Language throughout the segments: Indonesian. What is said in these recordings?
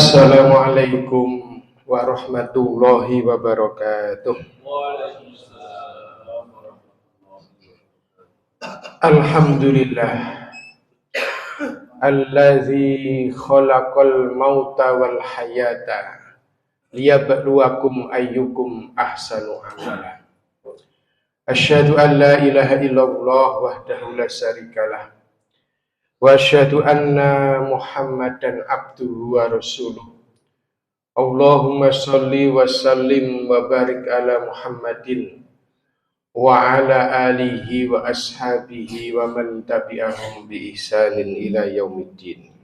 Assalamualaikum warahmatullahi wabarakatuh. Alhamdulillah allazi khalaqal mauta wal hayata liyabluwakum ayyukum ahsanu amala. Asyhadu an la ilaha illallah wahdahu la syarikalah wa asyhadu anna Muhammadan abduhu wa rasuluh. Allahumma sholli wa sallim wa barik ala Muhammadin wa ala alihi wa ashabihi wa man tabi'ahum bi ihsanin ila yaumiddin.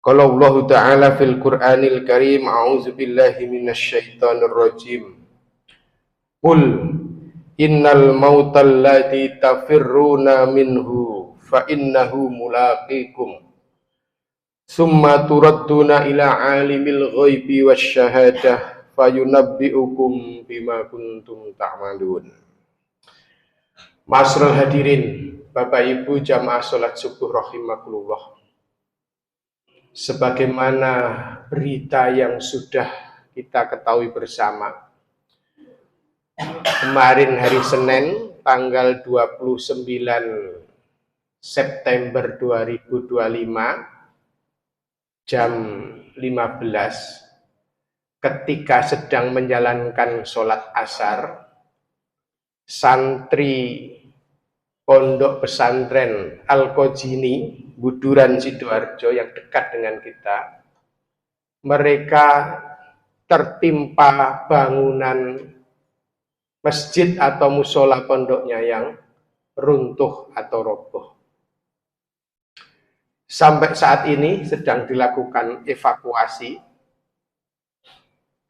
Qala Allah Ta'ala fil Qur'anil Karim, a'udzu billahi minasy syaithanir rajim. Qul innal mautal ladzi tafirruna minhu fa innahu mulaqikum summa turadduna ila alimil ghaibi wasyahadah fayunabbi'ukum bima kuntum ta'malun. Ma'asyiral hadirin, Bapak Ibu jamaah salat subuh rahimakumullah. Sebagaimana berita yang sudah kita ketahui bersama, kemarin hari Senin tanggal 29 September 2025 jam 15 ketika sedang menjalankan sholat asar, santri pondok pesantren Al-Qajini Buduran Sidoarjo yang dekat dengan kita, mereka tertimpa bangunan masjid atau musola pondoknya yang runtuh atau roboh. Sampai saat ini sedang dilakukan evakuasi.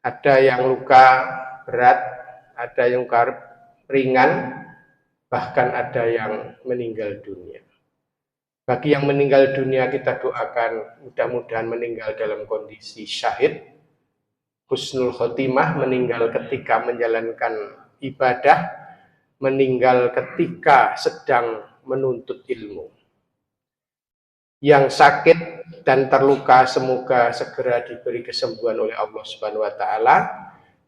Ada yang luka berat, ada yang luka ringan, bahkan ada yang meninggal dunia. Bagi yang meninggal dunia kita doakan mudah-mudahan meninggal dalam kondisi syahid, husnul khotimah, meninggal ketika menjalankan ibadah, meninggal ketika sedang menuntut ilmu. Yang sakit dan terluka semoga segera diberi kesembuhan oleh Allah Subhanahu wa taala.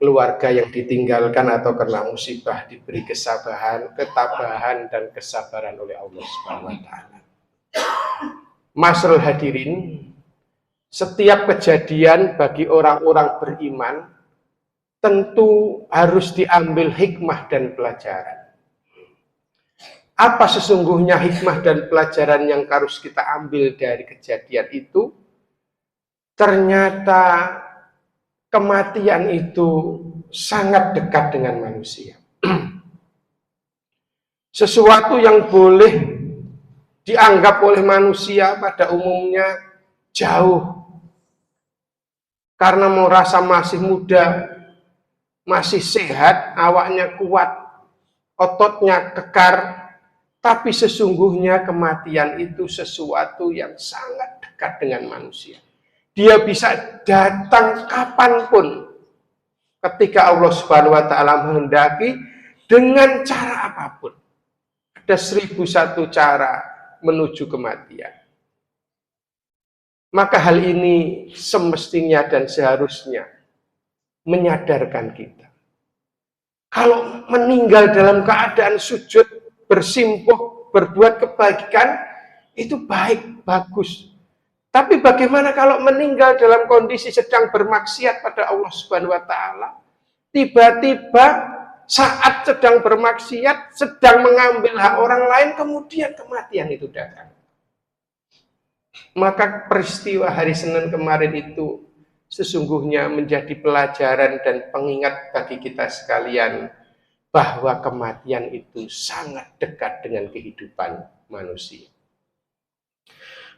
Keluarga yang ditinggalkan atau kena musibah diberi ketabahan dan kesabaran oleh Allah Subhanahu wa taala. Ma'asyiral hadirin, setiap kejadian bagi orang-orang beriman tentu harus diambil hikmah dan pelajaran. Apa sesungguhnya hikmah dan pelajaran yang harus kita ambil dari kejadian itu? Ternyata kematian itu sangat dekat dengan manusia. Sesuatu yang boleh dianggap oleh manusia pada umumnya jauh. Karena merasa masih muda, masih sehat, awaknya kuat, ototnya kekar. Tapi sesungguhnya kematian itu sesuatu yang sangat dekat dengan manusia. Dia bisa datang kapanpun ketika Allah Subhanahu wa taala menghendaki, dengan cara apapun. Ada 1001 cara menuju kematian. Maka hal ini semestinya dan seharusnya menyadarkan kita. Kalau meninggal dalam keadaan sujud, bersimpuh, berbuat kebaikan, itu baik, bagus. Tapi bagaimana kalau meninggal dalam kondisi sedang bermaksiat pada Allah Subhanahu wa taala? Tiba-tiba saat sedang bermaksiat, sedang mengambil hak orang lain, kemudian kematian itu datang. Maka peristiwa hari Senin kemarin itu sesungguhnya menjadi pelajaran dan pengingat bagi kita sekalian bahwa kematian itu sangat dekat dengan kehidupan manusia.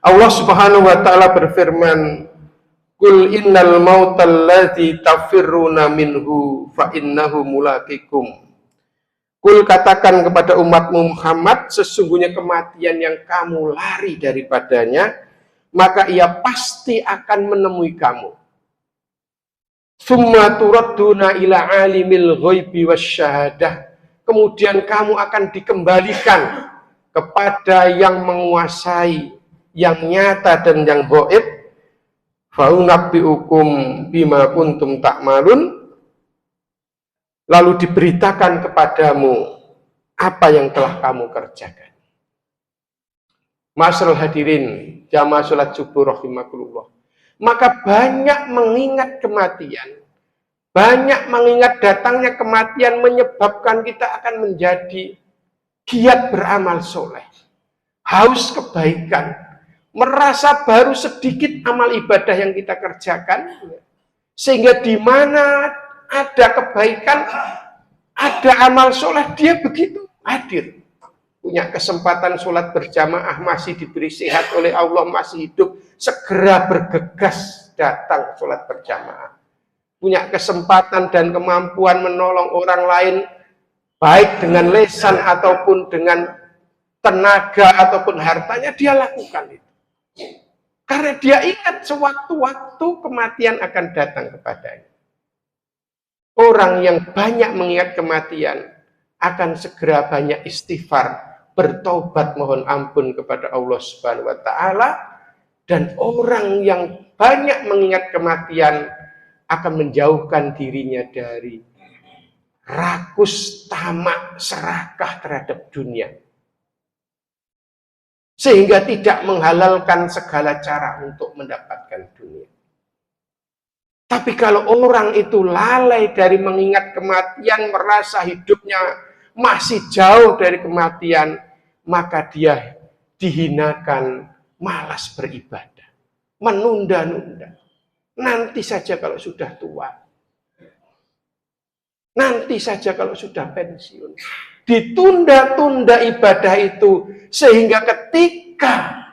Allah Subhanahu wa taala berfirman, "Qul innal mautal ladzi tafirruna minhu fa innahu mulaqikum." Qul, katakan kepada umatmu Muhammad, sesungguhnya kematian yang kamu lari daripadanya, maka ia pasti akan menemui kamu. Summa turadduna ila alimil ghaibi wasyahadah. Kemudian kamu akan dikembalikan kepada yang menguasai yang nyata dan yang gaib. Faunabbiukum bima kuntum ta'malun, lalu diberitakan kepadamu apa yang telah kamu kerjakan. Masyarul hadirin, jamaah sholat subuh rahimakumullah. Maka banyak mengingat kematian, banyak mengingat datangnya kematian menyebabkan kita akan menjadi giat beramal soleh, haus kebaikan, merasa baru sedikit amal ibadah yang kita kerjakan, sehingga di mana ada kebaikan, ada amal soleh, dia begitu hadir. Punya kesempatan sholat berjamaah, masih diberi sehat oleh Allah, masih hidup, segera bergegas datang sholat berjamaah. Punya kesempatan dan kemampuan menolong orang lain, baik dengan lesan ataupun dengan tenaga ataupun hartanya, dia lakukan itu. Karena dia ingat sewaktu-waktu kematian akan datang kepadanya. Orang yang banyak mengingat kematian akan segera banyak istighfar, bertobat mohon ampun kepada Allah Subhanahu wa taala, dan orang yang banyak mengingat kematian akan menjauhkan dirinya dari rakus, tamak, serakah terhadap dunia, sehingga tidak menghalalkan segala cara untuk mendapatkan dunia. Tapi kalau orang itu lalai dari mengingat kematian, merasa hidupnya masih jauh dari kematian, maka dia dihinakan, malas beribadah, menunda-nunda. Nanti saja kalau sudah tua, nanti saja kalau sudah pensiun. Ditunda-tunda ibadah itu, sehingga ketika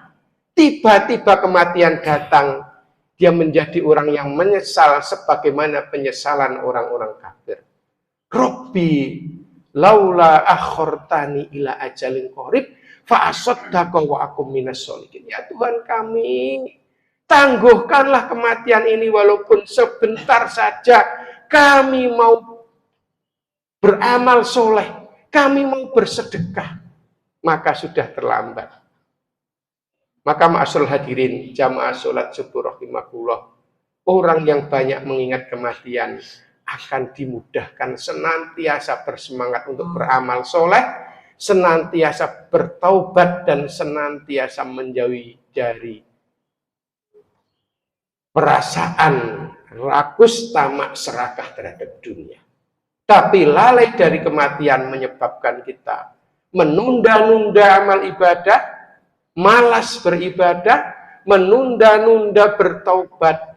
tiba-tiba kematian datang, dia menjadi orang yang menyesal sebagaimana penyesalan orang-orang kafir. Robbi laula akhortani ila ajalin qarib fa asaddaqa wa akum minas sholihin. Ya Tuhan kami, tangguhkanlah kematian ini walaupun sebentar saja. Kami mau beramal soleh, kami mau bersedekah, maka sudah terlambat. Maka ma'asyiral hadirin, jamaah sholat subuh rahimakumullah, orang yang banyak mengingat kematian akan dimudahkan senantiasa bersemangat untuk beramal soleh, senantiasa bertaubat, dan senantiasa menjauhi dari perasaan rakus, tamak, serakah terhadap dunia. Tapi lalai dari kematian menyebabkan kita menunda-nunda amal ibadah, malas beribadah, menunda-nunda bertaubat,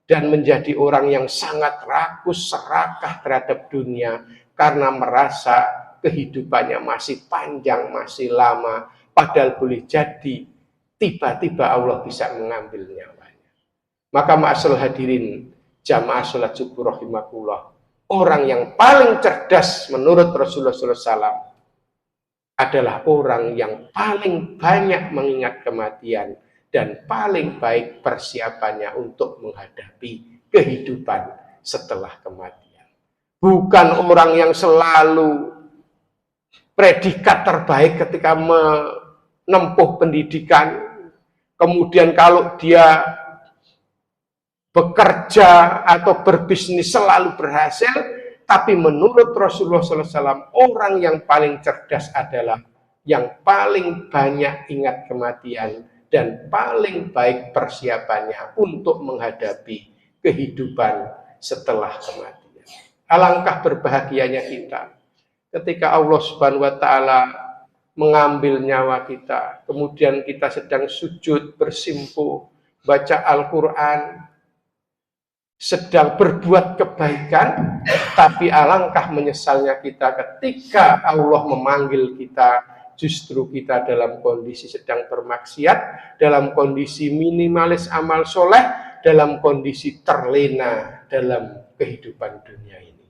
dan menjadi orang yang sangat rakus, serakah terhadap dunia karena merasa kehidupannya masih panjang, masih lama, padahal boleh jadi tiba-tiba Allah bisa mengambil nyawanya. Maka ma'asyiral hadirin, jamaah sholat subuh rahimakumullah, orang yang paling cerdas menurut Rasulullah SAW adalah orang yang paling banyak mengingat kematian dan paling baik persiapannya untuk menghadapi kehidupan setelah kematian. Bukan orang yang selalu predikat terbaik ketika menempuh pendidikan, kemudian kalau dia bekerja atau berbisnis selalu berhasil. Tapi menurut Rasulullah SAW, orang yang paling cerdas adalah yang paling banyak ingat kematian dan paling baik persiapannya untuk menghadapi kehidupan setelah kematian. Alangkah berbahagianya kita ketika Allah Subhanahu wa taala mengambil nyawa kita, kemudian kita sedang sujud bersimpuh, baca Al-Quran, sedang berbuat kebaikan, tapi alangkah menyesalnya kita ketika Allah memanggil kita, justru kita dalam kondisi sedang bermaksiat, dalam kondisi minimalis amal soleh, dalam kondisi terlena dalam kehidupan dunia ini.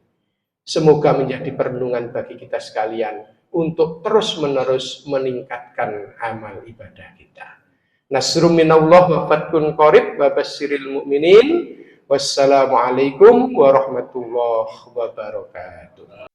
Semoga menjadi perenungan bagi kita sekalian untuk terus-menerus meningkatkan amal ibadah kita. Nasrum minallah wa fathun qarib wa basyiril mu'minin. Wassalamualaikum warahmatullahi wabarakatuh.